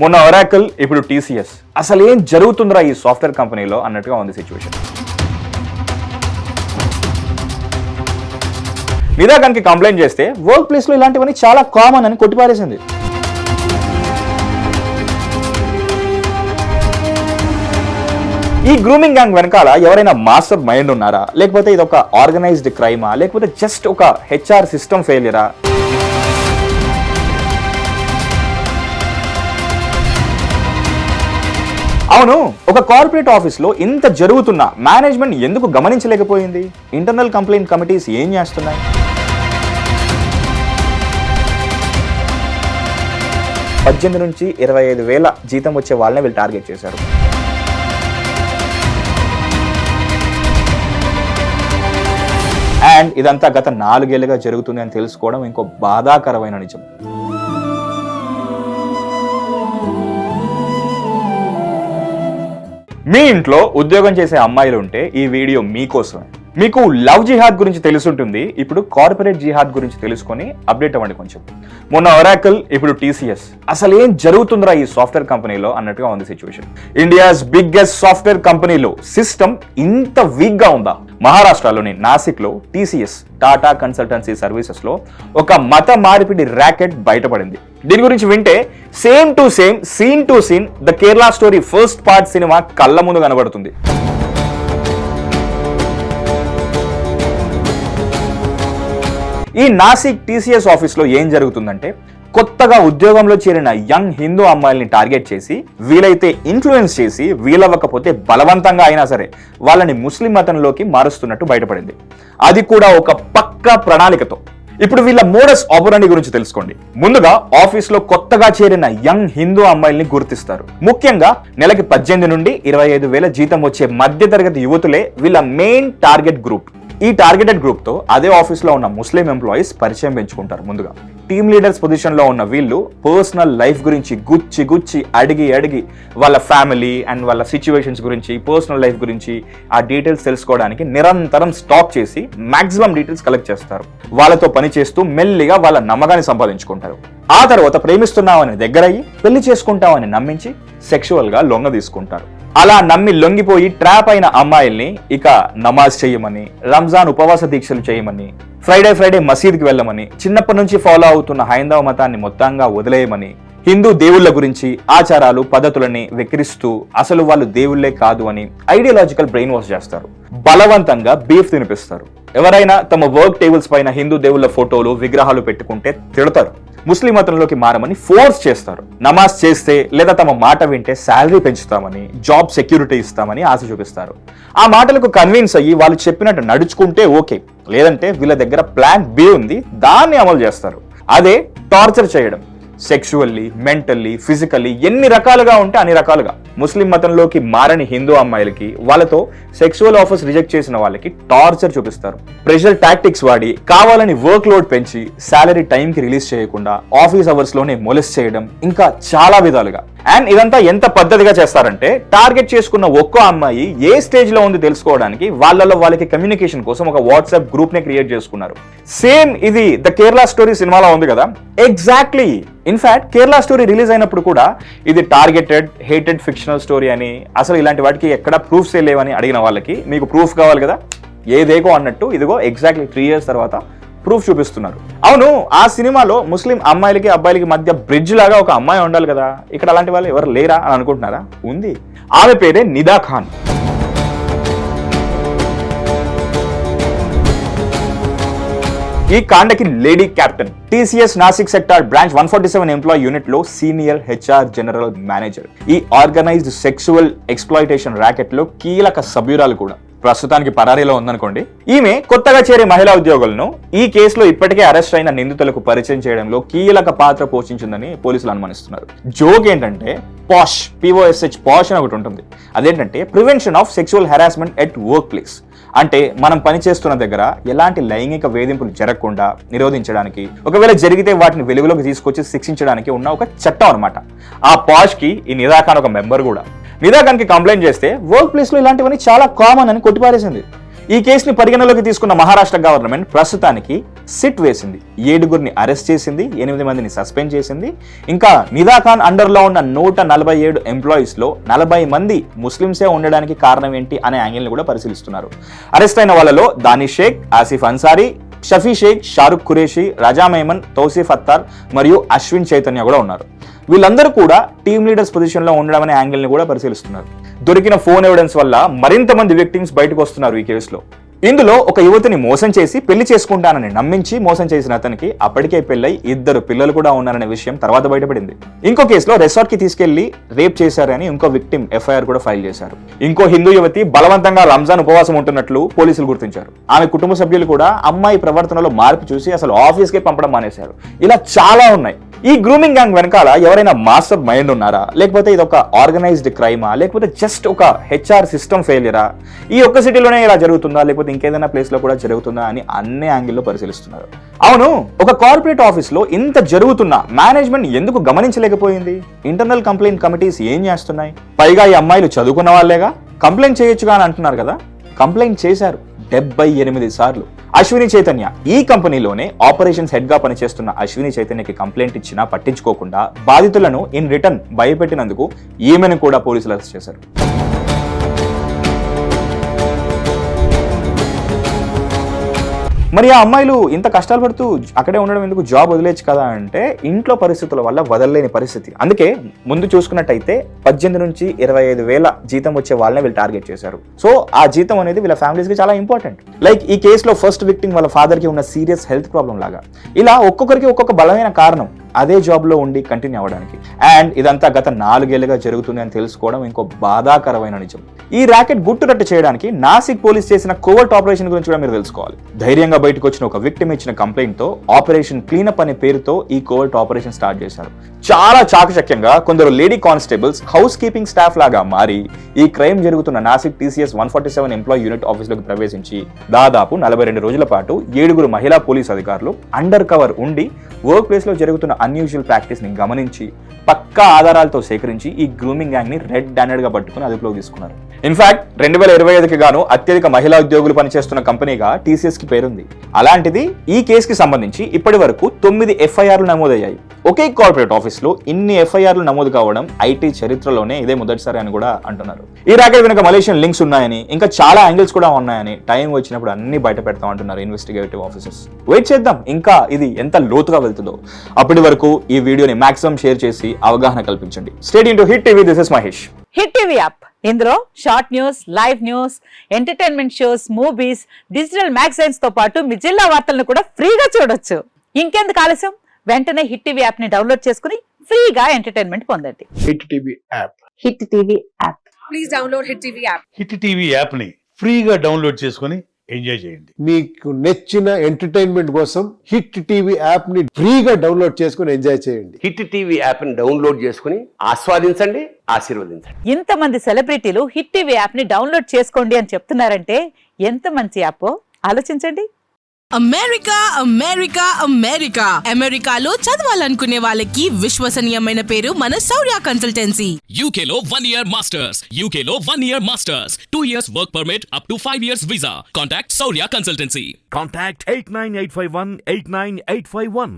మొన్న ఒరాకిల్, ఇప్పుడు టీసీఎస్. అసలు ఏం జరుగుతుందిరా ఈ సాఫ్ట్వేర్ కంపెనీలో అన్నట్టుగా ఉంది సిచ్యువేషన్. నిదాకానికి కంప్లైంట్ చేస్తే వర్క్ ప్లేస్ లో ఇలాంటివన్నీ చాలా కామన్ అని కొట్టిపారేసింది. ఈ గ్రూమింగ్ గ్యాంగ్ వెనకాల ఎవరైనా మాస్టర్ మైండ్ ఉన్నారా, లేకపోతే ఇది ఒక ఆర్గనైజ్డ్ క్రైమా, లేకపోతే జస్ట్ ఒక హెచ్ఆర్ సిస్టమ్ ఫెయిలియరా? అవును, ఒక కార్పొరేట్ ఆఫీస్ లో ఇంత జరుగుతున్నా మేనేజ్మెంట్ ఎందుకు గమనించలేకపోయింది? ఇంటర్నల్ కంప్లైంట్ కమిటీస్ ఏం చేస్తున్నాయి? $18,000 నుంచి $25,000 జీతం వచ్చే వాళ్ళనే వీళ్ళు టార్గెట్ చేశారు. అండ్ ఇదంతా గత 4 ఏళ్లుగా జరుగుతుంది అని తెలుసుకోవడం ఇంకో బాధాకరమైన నిజం. మీ ఇంట్లో ఉద్యోగం చేసే అమ్మాయిలు ఉంటే ఈ వీడియో మీకోసమే. మీకు లవ్ జిహాద్ గురించి తెలుసుంటుంది, ఇప్పుడు కార్పొరేట్ జిహాద్ గురించి తెలుసుకొని అప్డేట్ అవ్వండి కొంచెం. మొన్న ఒరాకిల్, ఇప్పుడు టీసీఎస్. అసలు ఏం జరుగుతుందిరా ఈ సాఫ్ట్వేర్ కంపెనీలో అన్నట్టుగా ఉంది సిచ్యువేషన్. ఇండియాస్ బిగ్గెస్ట్ సాఫ్ట్వేర్ కంపెనీలో సిస్టమ్ ఇంత వీక్ గా ఉందా? మహారాష్ట్రలోని నాసిక్ లో టీసీఎస్, టాటా కన్సల్టెన్సీ సర్వీసెస్ లో ఒక మత మార్పిడి ర్యాకెట్ బయటపడింది. దీని గురించి వింటే same to same, scene to scene the Kerala story first part cinema కళ్ళ ముందు కనబడుతుంది. ఈ నాసిక్ టీసీఎస్ ఆఫీస్ లో ఏం జరుగుతుందంటే, కొత్తగా ఉద్యోగంలో చేరిన యంగ్ హిందూ అమ్మాయిల్ని టార్గెట్ చేసి, వీలైతే ఇన్ఫ్లుయెన్స్ చేసి, వీలవ్వకపోతే బలవంతంగా అయినా సరే వాళ్ళని ముస్లిం మతంలోకి మారుస్తున్నట్టు బయటపడింది. అది కూడా ఒక పక్కా ప్రణాళికతో. ఇప్పుడు వీళ్ళ మోడస్ ఆపరెండి గురించి తెలుసుకోండి. ముందుగా ఆఫీస్ లో కొత్తగా చేరిన యంగ్ హిందూ అమ్మాయిల్ని గుర్తిస్తారు. ముఖ్యంగా నెలకి 18 నుండి 25,000 జీతం వచ్చే మధ్యతరగతి యువతులే వీళ్ళ మెయిన్ టార్గెట్ గ్రూప్. ఈ టార్గెటెడ్ గ్రూప్ తో అదే ఆఫీస్ లో ఉన్న ముస్లిం ఎంప్లాయీస్ పరిచయం పెంచుకుంటారు. ముందుగా టీమ్ లీడర్స్ పొజిషన్ లో ఉన్న వీళ్ళు పర్సనల్ లైఫ్ గురించి గుచ్చి అడిగి వాళ్ళ ఫ్యామిలీ అండ్ వాళ్ళ సిచ్యువేషన్స్ గురించి, పర్సనల్ లైఫ్ గురించి ఆ డీటెయిల్స్ తెలుసుకోవడానికి నిరంతరం స్టాక్ చేసి మాక్సిమం డీటెయిల్స్ కలెక్ట్ చేస్తారు. వాళ్ళతో పని చేస్తూ మెల్లిగా వాళ్ళ నమ్మకాన్ని సంపాదించుకుంటారు. ఆ తర్వాత ప్రేమిస్తున్నామని దగ్గరయ్యి, పెళ్లి చేసుకుంటామని నమ్మించి సెక్షువల్ గా లొంగ తీసుకుంటారు. అలా నమ్మి లొంగిపోయి ట్రాప్ అయిన అమ్మాయిల్ని ఇక నమాజ్ చేయమని, రంజాన్ ఉపవాస దీక్షలు చేయమని, ఫ్రైడే మసీద్కి వెళ్ళమని, చిన్నప్పటి నుంచి ఫాలో అవుతున్న హైందవ మతాన్ని మొత్తంగా వదిలేయమని, హిందూ దేవుళ్ల గురించి, ఆచారాలు, పద్ధతులని వెక్కిరిస్తూ అసలు వాళ్ళు దేవుళ్లే కాదు అని ఐడియాలజికల్ బ్రెయిన్ వాష్ చేస్తారు. బలవంతంగా బీఫ్ తినిపిస్తారు. ఎవరైనా తమ వర్క్ టేబుల్స్ పైన హిందూ దేవుళ్ల ఫోటోలు, విగ్రహాలు పెట్టుకుంటే తిడతారు. ముస్లిం మతంలోకి మారమని ఫోర్స్ చేస్తారు. నమాజ్ చేస్తే లేదా తమ మాట వింటే శాలరీ పెంచుతామని, జాబ్ సెక్యూరిటీ ఇస్తామని ఆశ చూపిస్తారు. ఆ మాటలకు కన్విన్స్ అయ్యి వాళ్ళు చెప్పినట్టు నడుచుకుంటే ఓకే, లేదంటే వీళ్ళ దగ్గర ప్లాన్ బి ఉంది, దాన్ని అమలు చేస్తారు. అదే టార్చర్ చేయడం. సెక్షువల్లీ, మెంటల్లీ, ఫిజికల్లీ ఎన్ని రకాలుగా ఉంటే అన్ని రకాలుగా. ముస్లిం మతంలోకి మారని హిందూ అమ్మాయిలకి, వాళ్ళతో సెక్సువల్ ఆఫర్స్ రిజెక్ట్ చేసిన వాళ్ళకి టార్చర్ చూపిస్తారు. ప్రెషర్ టాక్టిక్స్ వాడి కావాలని వర్క్ లోడ్ పెంచి శాలరీ టైంకి రిలీజ్ చేయకుండా ఆఫీస్ అవర్స్ లోనే మొలెస్ట్ చేయడం, ఇంకా చాలా విధాలుగా. అండ్ ఇదంతా ఎంత పద్ధతిగా చేస్తారంటే, టార్గెట్ చేసుకున్న ఒక్కో అమ్మాయి ఏ స్టేజ్ లో ఉంది తెలుసుకోవడానికి వాళ్ళకి కమ్యూనికేషన్ కోసం ఒక వాట్సాప్ గ్రూప్ నే క్రియేట్ చేసుకున్నారు. సేమ్ ఇది ద కేరళ స్టోరీ సినిమాలో ఉంది కదా, exactly. In fact Kerala story release అయినప్పుడు కూడా ఇది టార్గెటెడ్, హేటెడ్ ఫిక్షనల్ స్టోరీ అని, అసలు ఇలాంటి వాటికి ఎక్కడ ప్రూఫ్స్ లేవని అడిగిన వాళ్ళకి మీకు ప్రూఫ్ కావాలి కదా, ఏదేగో అన్నట్టు ఇదిగో ఎగ్జాక్ట్లీ 3 years తర్వాత ప్రూఫ్ చూపిస్తున్నారు. అవును, ఆ సినిమాలో ముస్లిం అమ్మాయిలకి అబ్బాయిలకి మధ్య బ్రిడ్జ్ లాగా ఒక అమ్మాయి ఉండాలి కదా, ఇక్కడ అలాంటి వాళ్ళు ఎవరు లేరా అని అనుకుంటున్నారా? ఉంది. ఆమె పేరే నిదా ఖాన్. ఈ కాండకి lady captain, TCS Nashik sector branch 147 employee unit లో సీనియర్ హెచ్ఆర్ జనరల్ మేనేజర్. ఈ ఆర్గనైజ్డ్ సెక్సువల్ ఎక్స్‌ప్లాయిటేషన్ ర్యాకెట్ లో కీలక సభ్యురాలు కూడా. ప్రస్తుతానికి పరారీలో ఉందనుకోండి. ఈమె కొత్తగా చేరే మహిళా ఉద్యోగులను ఈ కేసులో ఇప్పటికే అరెస్ట్ అయిన నిందితులకు పరిచయం చేయడంలో కీలక పాత్ర పోషించిందని పోలీసులు అనుమానిస్తున్నారు. జోక్ ఏంటంటే, పాష్, POSH పాష్ అని ఒకటి ఉంటుంది. అదేంటంటే prevention of sexual harassment at work place. అంటే మనం పనిచేస్తున్న దగ్గర ఎలాంటి లైంగిక వేధింపులు జరగకుండా నిరోధించడానికి, ఒకవేళ జరిగితే వాటిని వెలుగులోకి తీసుకొచ్చి శిక్షించడానికి ఉన్న ఒక చట్టం అనమాట. ఆ పాష్ కి ఈ నిదా ఖాన్ ఒక మెంబర్ కూడా. నిదా ఖాన్ కి కంప్లైంట్ చేస్తే వర్క్ ప్లేస్ లో ఇలాంటివన్నీ చాలా కామన్ అని కొట్టిపారేసింది. ఈ కేసుని పరిగణలోకి తీసుకున్న మహారాష్ట్ర గవర్నమెంట్ ప్రస్తుతానికి సిట్ వేసింది. 7గురిని అరెస్ట్ చేసింది, 8 మందిని సస్పెండ్ చేసింది. ఇంకా నిదాఖాన్ అండర్లో ఉన్న 147 ఎంప్లాయీస్లో 40 మంది ముస్లింసే ఉండడానికి కారణం ఏంటి అనే యాంగిల్ని కూడా పరిశీలిస్తున్నారు. అరెస్ట్ అయిన వాళ్ళలో దానిష్ షేక్, ఆసిఫ్ అన్సారీ, షఫీ షేక్, షారుఖ్ ఖురేషి, రజా మైమన్, తౌసీఫ్ అత్తార్ మరియు అశ్విన్ చైతన్య కూడా ఉన్నారు. వీళ్ళందరూ కూడా టీమ్ లీడర్స్ పొజిషన్లో ఉండడం అనే యాంగిల్ని కూడా పరిశీలిస్తున్నారు. దొరికిన ఫోన్ ఎవిడెన్స్ వల్ల మరింత మంది విక్టిమ్స్ బయటకు వస్తున్నారు ఈ కేసులో. ఇందులో ఒక యువతిని మోసం చేసి పెళ్లి చేసుకుంటానని నమ్మించి మోసం చేసిన అతనికి అప్పటికే పెళ్ళై 2 పిల్లలు కూడా ఉన్నారనే విషయం తర్వాత బయటపడింది. ఇంకో కేసులో రిసార్ట్ కి తీసుకెళ్లి రేప్ చేశారని ఇంకో విక్టిమ్ ఎఫ్ఐఆర్ కూడా ఫైల్ చేశారు. ఇంకో హిందూ యువతి బలవంతంగా రంజాన్ ఉపవాసం ఉంటున్నట్లు పోలీసులు గుర్తించారు. ఆమె కుటుంబ సభ్యులు కూడా అమ్మాయి ప్రవర్తనలో మార్పు చూసి అసలు ఆఫీస్కే పంపడం మానేశారు. ఇలా చాలా ఉన్నాయి. ఈ గ్రూమింగ్ గ్యాంగ్ వెనకాల ఎవరైనా మాస్టర్ మైండ్ ఉన్నారా, లేకపోతే ఇది ఒక ఆర్గనైజ్డ్ క్రైమా, లేకపోతే జస్ట్ ఒక హెచ్ఆర్ సిస్టమ్ ఫెయిలియరా, ఈ ఒక్క సిటీలోనే ఇలా జరుగుతుందా, లేకపోతే ఇంకేదైనా ప్లేస్ లో కూడా జరుగుతుందా అని అన్ని యాంగిల్లో పరిశీలిస్తున్నారు. అవును, ఒక కార్పొరేట్ ఆఫీస్ లో ఇంత జరుగుతున్నా మేనేజ్మెంట్ ఎందుకు గమనించలేకపోయింది? ఇంటర్నల్ కంప్లైంట్ కమిటీస్ ఏం చేస్తున్నాయి? పైగా ఈ అమ్మాయిలు చదువుకున్న వాళ్ళేగా, కంప్లైంట్ చేయొచ్చుగా అని అంటున్నారు కదా. కంప్లైంట్ చేశారు 78 సార్లు. అశ్విని చైతన్య ఈ కంపెనీలోనే ఆపరేషన్స్ హెడ్ గా పనిచేస్తున్న అశ్విని చైతన్యకి కంప్లైంట్ ఇచ్చినా పట్టించుకోకుండా బాధితులను ఇన్ రిటర్న్ భయపెట్టినందుకు ఈమెను కూడా పోలీసులు అరెస్ట్ చేశారు. మరి ఆ అమ్మాయిలు ఇంత కష్టాలు పడుతూ అక్కడే ఉండడం ఎందుకు? జాబ్ వదిలేచ్చు కదా అంటే ఇంట్లో పరిస్థితుల వల్ల వదలలేని పరిస్థితి. అందుకే ముందు చూసుకున్నట్టయితే 18 నుంచి 25 వేల జీతం వచ్చే వాళ్ళని వీళ్ళు టార్గెట్ చేశారు. సో ఆ జీతం అనేది వీళ్ళ ఫ్యామిలీస్ కి చాలా ఇంపార్టెంట్. లైక్ ఈ కేసులో ఫస్ట్ విక్టిమ్ వాళ్ళ ఫాదర్ కి ఉన్న సీరియస్ హెల్త్ ప్రాబ్లం లాగా. ఇలా ఒక్కొక్కరికి ఒక్కొక్క బలమైన కారణం అదే జాబ్ లో ఉండి కంటిన్యూ అవ్వడానికి. అండ్ ఇదంతా గత 4 ఏళ్లుగా జరుగుతుంది అని తెలుసుకోవడం ఇంకో బాధాకరమైన నిజం. ఈ ర్యాకెట్ గుట్టురట్టు చేయడానికి నాసిక్ పోలీస్ చేసిన కోవర్ట్ ఆపరేషన్ గురించి కూడా మీరు తెలుసుకోవాలి. ధైర్యంగా బయటకు వచ్చిన ఒక విక్టిమ్ ఇచ్చిన కంప్లైంట్ తో ఆపరేషన్ క్లీనప్ అనే పేరుతో ఈ కోవర్ట్ ఆపరేషన్ స్టార్ట్ చేశారు. చాలా చాకచక్యంగా కొందరు lady constables house keeping staff లాగా మారి ఈ క్రైమ్ జరుగుతున్న Nashik TCS 147 employee unit office లోకి ప్రవేశించి దాదాపు 42 రోజుల పాటు 7 మహిళా పోలీస్ అధికారులు అండర్ కవర్ ఉండి వర్క్ ప్లేస్ లో జరుగుతున్న అన్యూజువల్ ప్రాక్టీస్ ని గమనించి పక్కా ఆధారాలతో సేకరించి ఈ గ్రూమింగ్ గ్యాంగ్ ని రెడ్ హ్యాండెడ్ గా పట్టుకుని అదుపులోకి తీసుకున్నారు. ఇన్ఫాక్ట్ 2025కి గాను అత్యధిక మహిళా ఉద్యోగులు పనిచేస్తున్న కంపెనీగా TCS కి పేరుంది. అలాంటిది ఈ కేసుకి సంబంధించి ఇప్పటి వరకు 9 FIRలు నమోదయ్యాయి. ఒకే కార్పొరేట్ ఆఫీస్ లో ఇన్ని FIRలు నమోదు కావడం ఐటీ చరిత్రలోనే ఇదే మొదటిసారి అని కూడా అంటున్నారు. ఈ ర్యాకెట్ వెనుక మలేషియన్ లింక్స్ ఉన్నాయని, ఇంకా చాలా యాంగిల్స్ కూడా ఉన్నాయని టైం వచ్చినప్పుడు అన్ని బయట పెడతాం అంటున్నారు ఇన్వెస్టిగేటివ్ ఆఫీసర్స్. వెయిట్ చేద్దాం ఇంకా ఇది ఎంత లోతుగా వెళ్తుందో. అప్పటి వరకు ఈ వీడియోని మాక్సిమం షేర్ చేసి అవగాహన కల్పించండి. Stay tuned to hit TV. This is Mahesh. Hit TV app, ఇందులో short news, live news, entertainment shows, movies, digital magazines తో పాటు మీ జిల్లా వార్తలను కూడా ఫ్రీగా చూడొచ్చు. ఇంకెందుకు ఆలస్యం, వెంటనే హిట్ టీవీ యాప్ ని డౌన్లోడ్ చేసుకుని ఫ్రీగా ఎంటర్టైన్మెంట్ పొందండి. Hit TV app. Hit TV app. Please download hit TV app. Hit TV app ని ఫ్రీగా డౌన్లోడ్ చేసుకొని ఎంజాయ్ చేయండి. మీకు నచ్చిన ఎంటర్టైన్మెంట్ కోసం హిట్ టీవీ యాప్ ని ఫ్రీగా డౌన్లోడ్ చేసుకొని ఎంజాయ్ చేయండి. హిట్ టీవీ యాప్ ని డౌన్లోడ్ చేసుకుని ఆస్వాదించండి, ఆశీర్వదించండి. ఇంతమంది సెలబ్రిటీలు హిట్ టీవీ యాప్ ని డౌన్లోడ్ చేసుకోండి అని చెప్తున్నారంటే ఎంత మంచి యాప్ ఆలోచించండి. అమెరికా అమెరికా అమెరికా అమెరికాలో చదవాలనుకునే వాళ్ళకి విశ్వసనీయమైన పేరు మన శౌర్య కన్సల్టెన్సీ. UK లో 1 year masters, UK లో 1 year masters, 2 years work permit up to 5 years visa. Contact Saurya Consultancy. Contact 89851 89851.